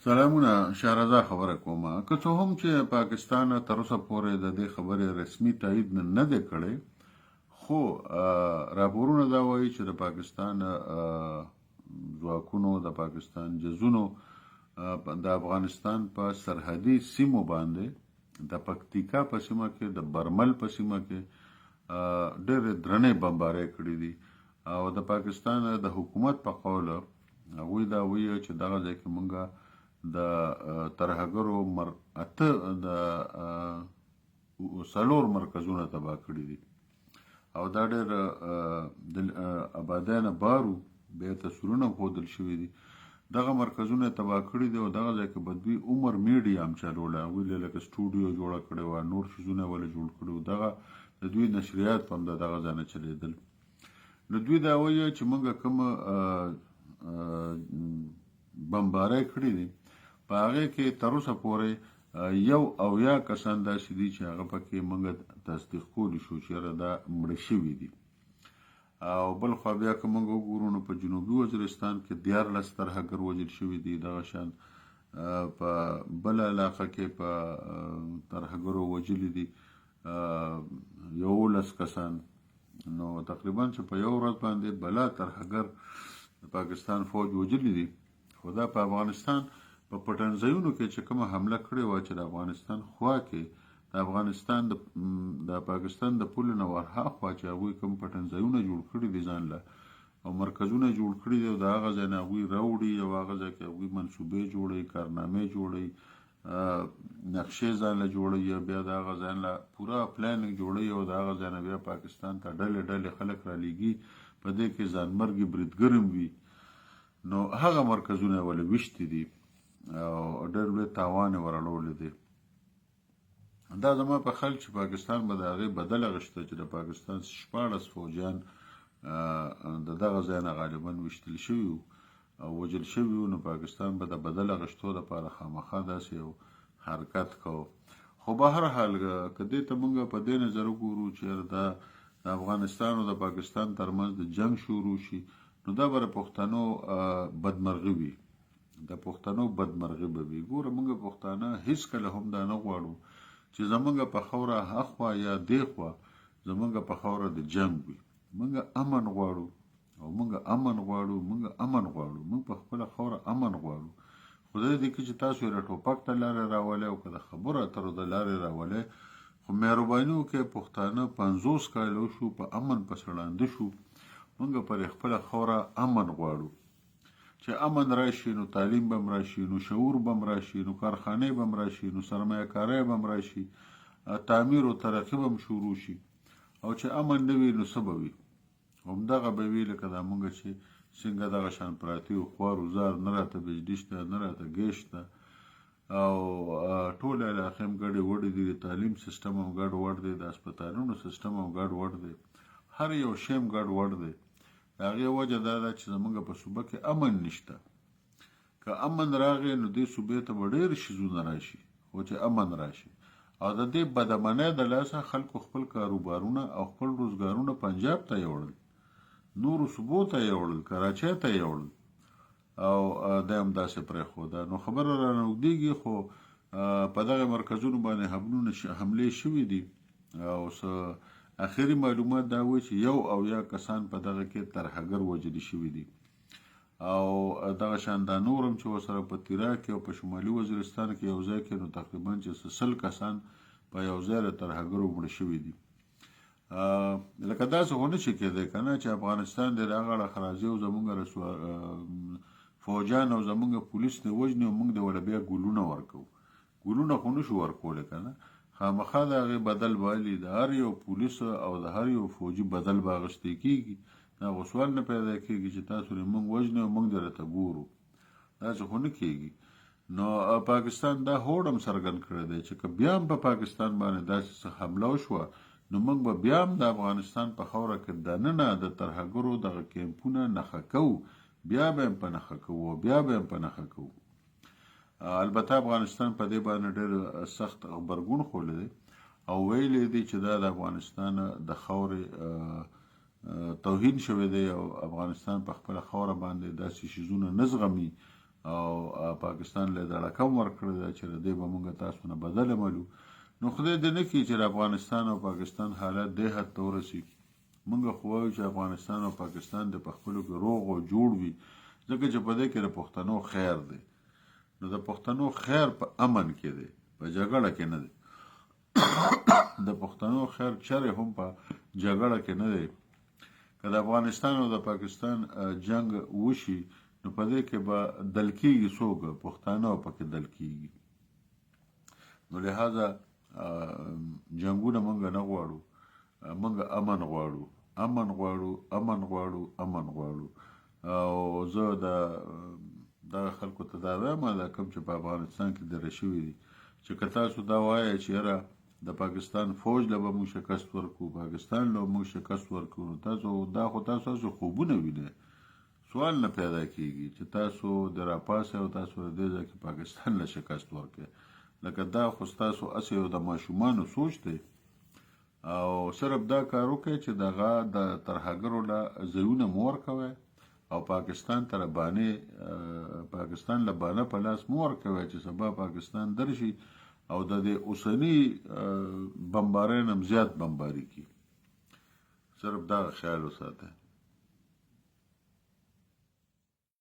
سلامونه شهرزا خبره کومه که څه هم چې پاکستان تر اوسه پورې د دې خبرې رسمي تایید نه دی کړی خو راپورونه دا وایي چې د پاکستان ځواکونو د پاکستان جزونو د افغانستان په سرحدي سیمو باندې د پکتیکا په سیمه کې د برمل په سیمه کې ډېرې درنې بمبارۍ کړي دي او د پاکستان د حکومت په قول هغوی دا وایي چې دغه ځای کې مونږه د ترهګرو اته د څلور مرکزونه تباه کړي دي او دا ډېر د آبادیانه بارو بیا تصویرونه ښودل شوي دي دغه مرکزونه تباه کړي دي او دغه ځای کې به دوی عمر میډیا هم چلوله هغوی لکه سټوډیو جوړه کړې وه نور څیزونه ولې جوړ کړي وو دغه د دوی نشریات هم د دغه ځای نه چلېدل نو دوی دا وایي چې موږ کومه بمبارۍ کړي دي په هغې کې تر اوسه پورې یو اویا کسان داسې دي چې هغه پکې موږ تصدیق کولی شو چې یاره دا مړه شوي دي او بل خوا بیا که موږ وګورو نو په جنوبي وزیرستان کې 14 ترهګر وژل شوي دي دغه شان په بله علاقه کې په ترهګرو وژلي دي 11 کسان نو تقریبا چې په یو ورځ باندې بلا ترهګر د پاکستان فوج وژلي دي خو دا په افغانستان په پټنځایونو کې چې کومه حمله کړې وه چې د افغانستان خوا کې د افغانستان د پاکستان د پولې نه ورهاخوا چې هغوی کوم پټنځایونه جوړ کړي دي ځان له او مرکزونه جوړ کړي دي او د هغه ځای نه هغوی راوړي او هغه ځای کې هغوی منصوبې جوړوي کارنامې جوړوي نقشې ځان له جوړوي بیا د هغه ځای نه پوره پلانینګ جوړوي او د هغه ځای نه بیا پاکستان ته ډلې خلک رالیږي په دې کې ځانمرګي بریدګر هم وي نو هغه مرکزونه ولې ویشتي دي او ډېر لوی تاوان یې ورړولی دی دا زما په خیال چې پاکستان به د هغې بدل اخیسته چې د پاکستان 14 فوجیان د دغه ځای نه غالبا ویشتل شوي وو او وژل شوي وو نو پاکستان به د بدل اخیستو لپاره خامخا داسې یو حرکت کوو خو به هر حال که دې ته موږ په دې نظر وګورو چې د افغانستان او د پاکستان ترمنځ د جنګ شروع شي نو دا به د پښتنو بدمرغي وي د پښتنو بدمرغي به وي ګوره موږ پښتانه هیڅکله هم دا نه غواړو چې زموږ په خوره هخوا یا دېخوا زموږ په خوره د جنګ وي موږ امن غواړو او موږ امن غواړو موږ په خپله خوره امن غواړو خو د دې کې چې تاسو یې ټوپک ته لارې راولئ او که د خبرو اترو د لارې راولئ خو مهرباني وکړئ پښتانه 50 کاله وشو په امن پسې ړانده شو موږ پر خپله خوره امن غواړو چې امن راشي نو تعلیم به هم راشي نو شعور به هم راشي نو کارخانې به هم راشي نو سرمایه کاری به هم راشي تعمیر او ترقي به هم شروع شي او چې امن نه وي نو څه به وي همدغه به وي لکه دا مونږ چې څنګه دغه شان پراته یو خوار وزار نه راته بجلی شته نه راته ګیس شته او ټول علاقې هم ګډې وډې دي د تعلیم سیستم هم ګډ وډ دی د هسپتالونو سیستم هم ګډ وډ دی هر یو شی هم ګډ وډ دی د هغې وجه دا ده چې زموږ په صوبه کې امن نشته که امن راغی نو دې صوبې ته به ډېر شیزونه راشي خو چې امن راشي او د دې بدامنۍ د لاسه خلکو خپل کاروبارونه او خپل روزګارونه پنجاب ته یوړل نورو صوبو ته یوړل کراچۍ ته یوړل او دا هم داسې پرېښوده نو خبره رانه اوږدېږي خو په دغه مرکزونو باندې حملې شوي دي او اخري معلومات دا وایي چې یو اویا کسان په دغه کې ترهګر وژلي شوي دي او دغه شان دا نور هم چې ورسره په تیرا کې او په شمالي وزیرستان کې یو ځای کې نو تقریبا چې 100 کسان په یو ځای له ترهګرو مړه شوي دي لکه داسې خو نه شي کېدی که نه چې افغانستان د هغه اړخ راځي او زموږ فوجان او زموږ پولیس نه وژني او موږ د ورله بیا ګلونه ورکوو ګلونه خو نه شو ورکولی که نه خامخا د هغې بدل بالي د هر یو پولیس او د هر یو فوجي بدل به اخیستی کېږي دا خو سوال نه پیدا کېږي چې تاسو موږ وژنئ او موږ درته ګورو داسې خو نه کېږي نو پاکستان دا هوډ هم څرګند کړی دی چې که بیا هم په پاکستان باندې داسې څه حمله وشوه نو موږ به بیا هم د افغانستان په خاوره کې دننه د ترهګرو دغه کیمپونه نښه کوو بیا به هم په نښه کوو البته افغانستان په دې باندې ډېر سخت غبرګون ښولی دی او ویلی دی چې دا د افغانستان د خاورې توهین شوی دی او افغانستان په خپله خاوره باندې داسې شیزونه نه زغمي او پاکستان له دا رقم ورکړی دا چې دې به موږ تاسو نه بدل عملو نو خدای دې نه کړي چې افغانستان او پاکستان حالت دې حد ته ورسي موږ خو وایو چې افغانستان او پاکستان د پخپلو کې روغ او جوړ وي ځکه چې په دې کې د پښتنو خیر دی نو د پښتنو خیر په امن کې دی په جګړه کې نه دی د پښتنو خیر چرې هم په جګړه کې نه دی که د افغانستان او د پاکستان جنگ وشي نو په دې کې به دل کېږي څوک پښتانه پکې دل کېږي نو لہذا جنګونه موږ نه غواړو موږ امن غواړو امن غواړو امن غواړو امن غواړو او زه د خلکو ته دا وایم دا کوم چې په افغانستان کې دره شوي دي چې که تاسو دا وایئ چې یاره د پاکستان فوج له به موږ شکست ورکړو پاکستان له موږ شکست ورکړو نو تاسو دا خو تاسو خوبونه وینئ سوال نه پیدا کیږي چې تاسو د راپاسه او تاسو د دې ځکه پاکستان له شکست ورکړي لکه دا خو تاسو اسې او د ماشومانو سوچ دی او صرف دا کار وکړي چې دغه د ترهګرو له ځایونه مو ورکوي او پاکستان ته پاکستان له بانه په لاس مو ورکوي چې سبا پاکستان درشي او د دې اوسني بمبارۍ نه زیات بمباري کی صرف دا خیال وساته